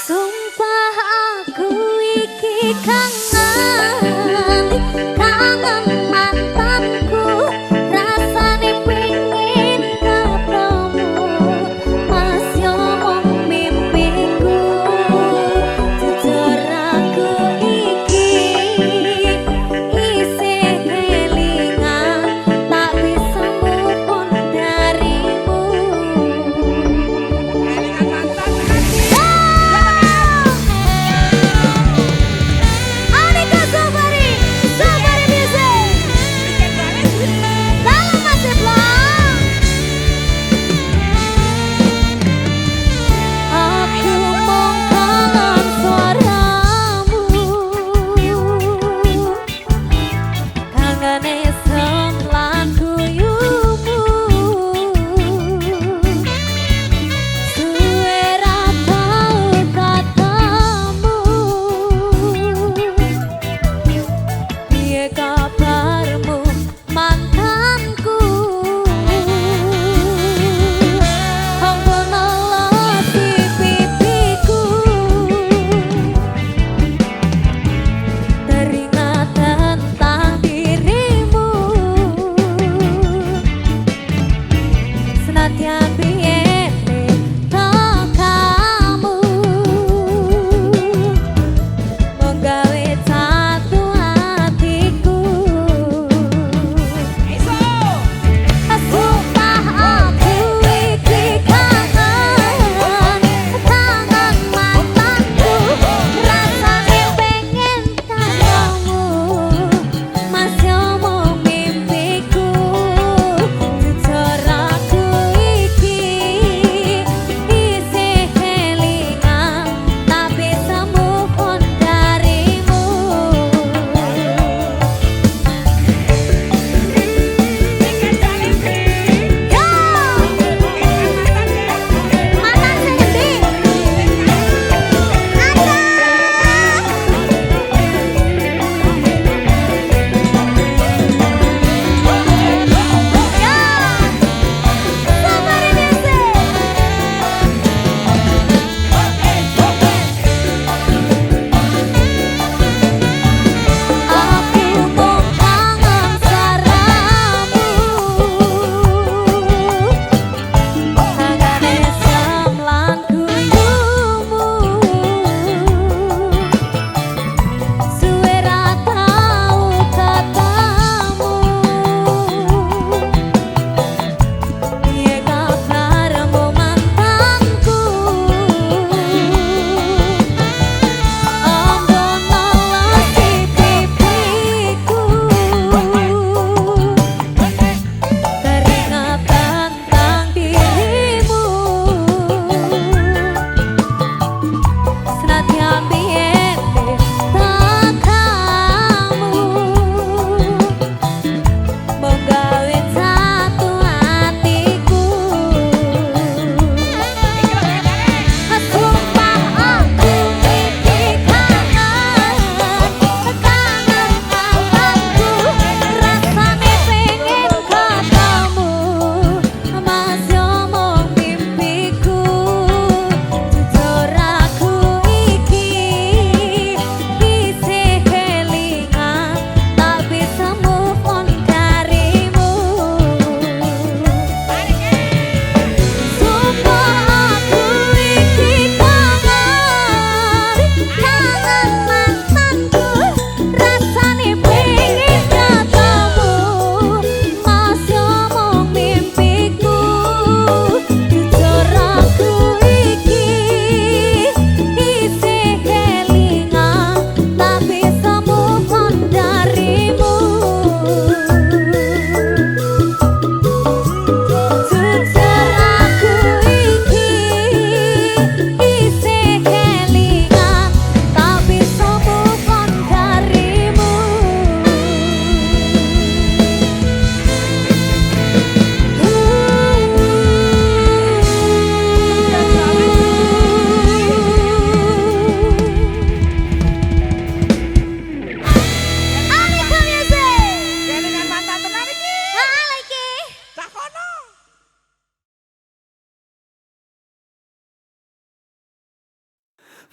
Sumpah aku iki kangen mantanku rasane pengen ketemu Mas yo mung mimpiku jujur aku iki isih kelingan tak bisa move on darimu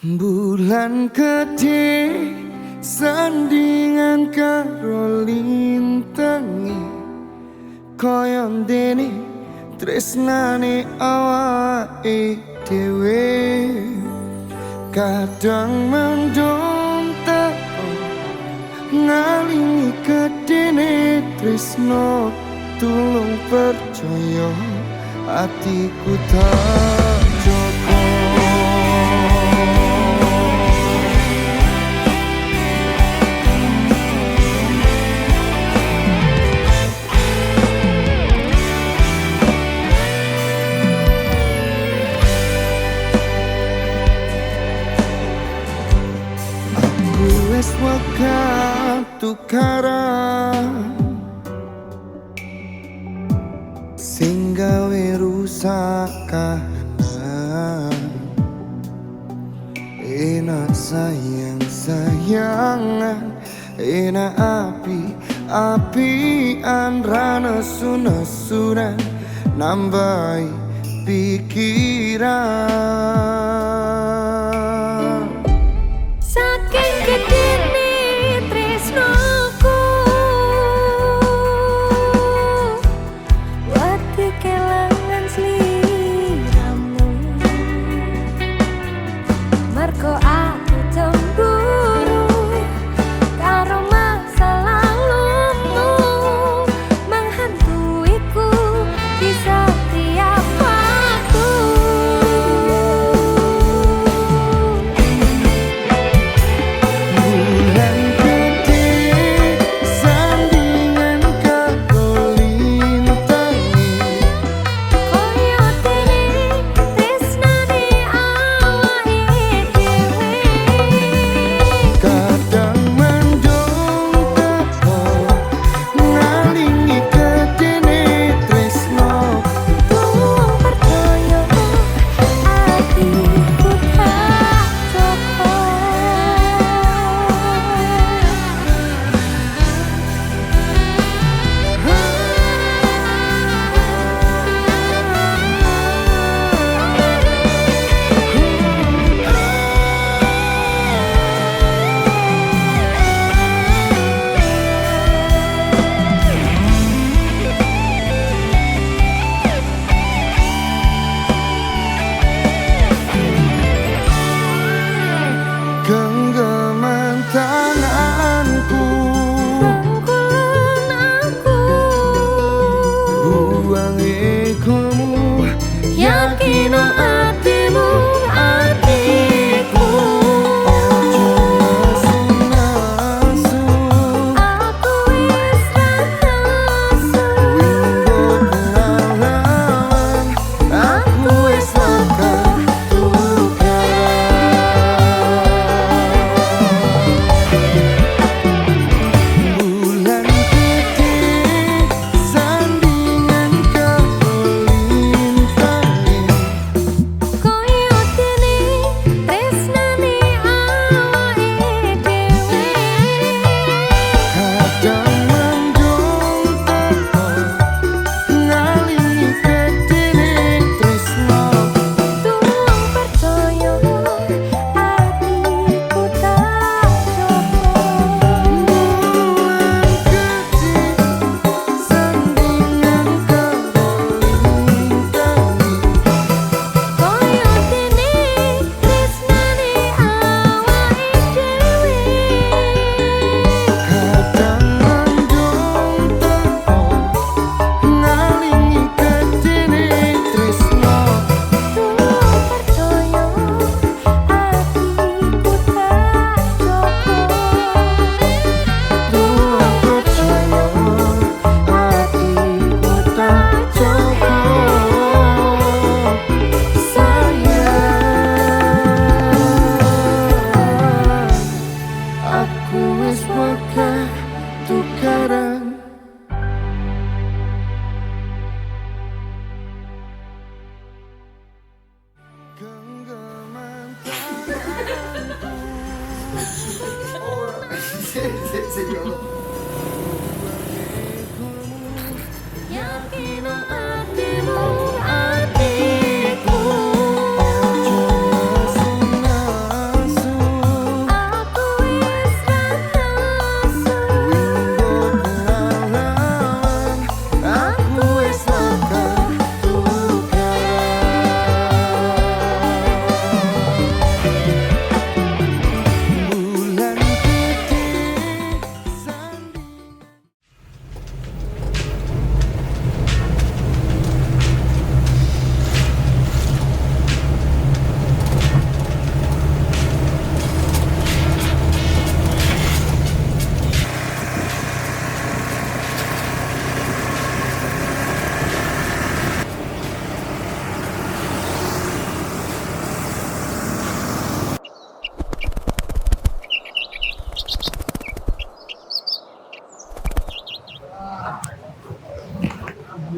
Bulan gede sandingan karo lintangi kaya ndene tresnane awake dhewe kadang mendung teko ngalingi gedene tresno tulung percaya atiku tak joko. Wes wakan tukaran sing gawe rusak kahanan enak sayang-sayangan enak api-apian rana sunah-sunah nambahi pikiran. Saking gedene tresnoku wati kelangan sliramu mergo aku cemburu karo masa lalumu menghantuiku di setiap waktu. Genggaman tanganku buang egomu yakin hatimu hatiku aku wis nasu winggo pengalaman aku wis lakah yakin hatimu hatiku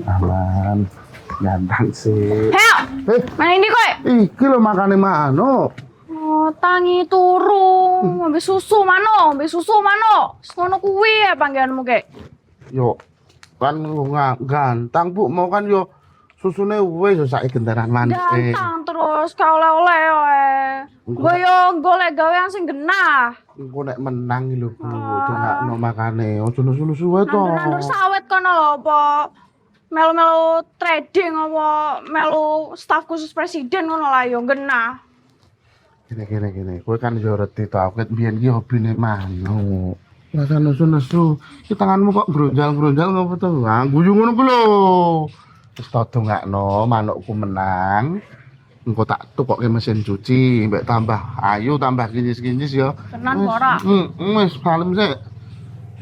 Aman. Ganteng sih. Heo, mana ini kowe? Iki lho makane mano. Oh, tangi turu, ngombe susu mano. Ngono kuwi ya panggilanmu kek. Yo, kan ganteng Bu, mau kan yo susune wis sak kendaraan manis. Ganteng terus ka oleh-oleh wae. Gue yo golek gawean sing genah. Engko nek menang iki lho Bu, dongakno makane. Ojo nusu-nusu wae to. Nandur sawit kono lho apa? Melu-melu trading apa melu staf khusus presiden ngono lah yo genah. Gini. Kowe kan yo reti to, aku biyen ki hobine mano. Lah kan nesu-nesu, ki tanganmu kok bronjal-bronjal ngopo to? Ah, guyu ngono ku lho. Wis tak dongakno manukku menang. Engko tak tukokke mesin cuci, mbek tambah ayu, tambah kinyis-kinyis ya. Tenan ora? Wis kalem sik.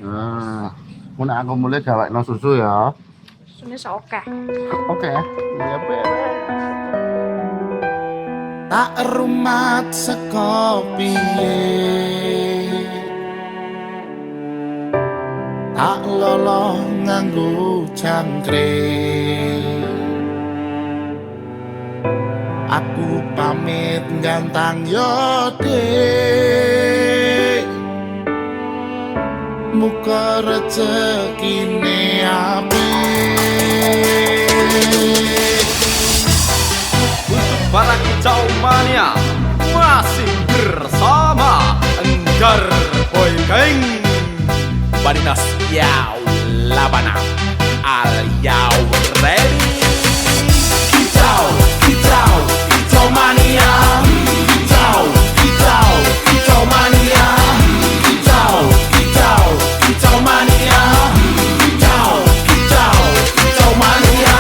Nah, mun aku mulai gawekno susu ya. Susune sak akeh. Oke, ya beres. Tak rumat saka piye tak lolo nganggo cangkring aku pamit gantang yo Dik muga rezekine apik para kicau mania masih bersama Enggar Boy Gang Badinas Yau Labana Al Yau Ready Kicau mania Kicau mania Kicau mania Kicau mania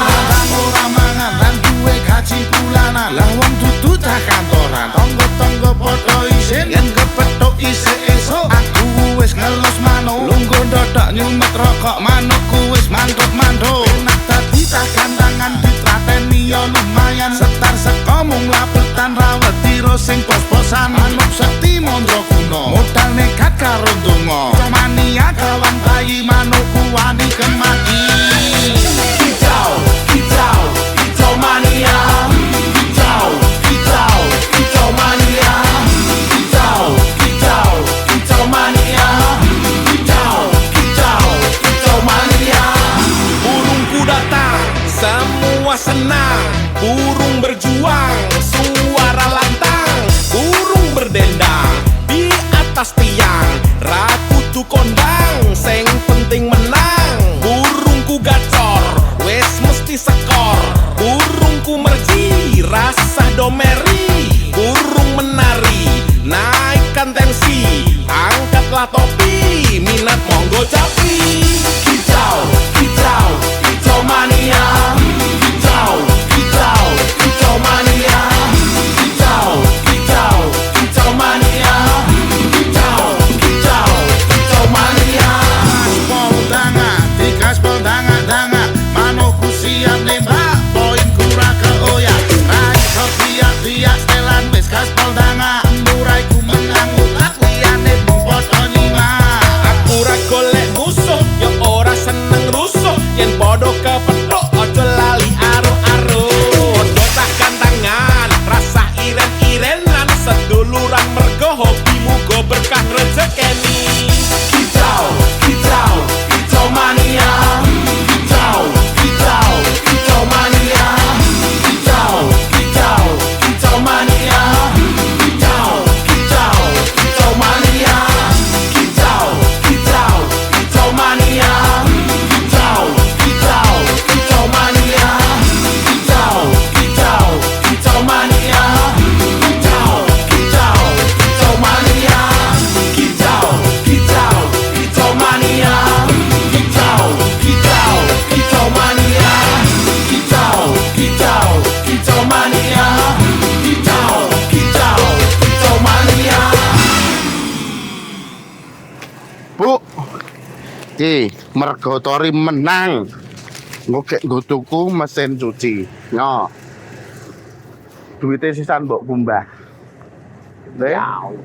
ora mangan lan duwe gaji bulanan lah wong dudu tak kantoran tonggo-tonggo padha isin yen kepethuk isih esuk aku wis ngelus manuk lungguh ndodok nyumet rokok manukku wis mantuk-mantuk enak dadi tak gantangan ditrateni yo lumayan setar seko mung laputan raweti sing pos-posan manuk sekti mondro kuno modal nekat karo donga mania kawan bayi manukku wani kemaki Kicau mania Kicau mania Kicau mania Kicau mania Burungku datang semua senang burung berjuang suara lantang burung berdendang di atas tiang rakutu kondang sing penting menang burungku gacor wes mesti sekor burungku merji rasa domeri burung menari naikkan tensi angkatlah topi minat monggo capi Kicau mania Kicau mania Kicau mania Kicau mania Gaspol danga manukku siap nembak poinku ra keoyak rai biak setelan wis gaspol danga muraiku menang utak liyane mung padha nyimak aku ra golek musuh yo ora seneng rusuh yen padha kepethuk aja lali aro-aro bocah gantangan rasa iren-irenan seduluran mergo hobimu go berkah rezekeni Kicau mania Kicau mania Kicau mania Kicau mania Kicau mania Kicau mania Kicau mania Kicau mania Kicau mania Kicau mania Kicau mania Kicau mania Bu, mergo Tori menang. Ngokek nggo tuku mesin cuci. Yo. Duite sisan mbok kumbah. Yau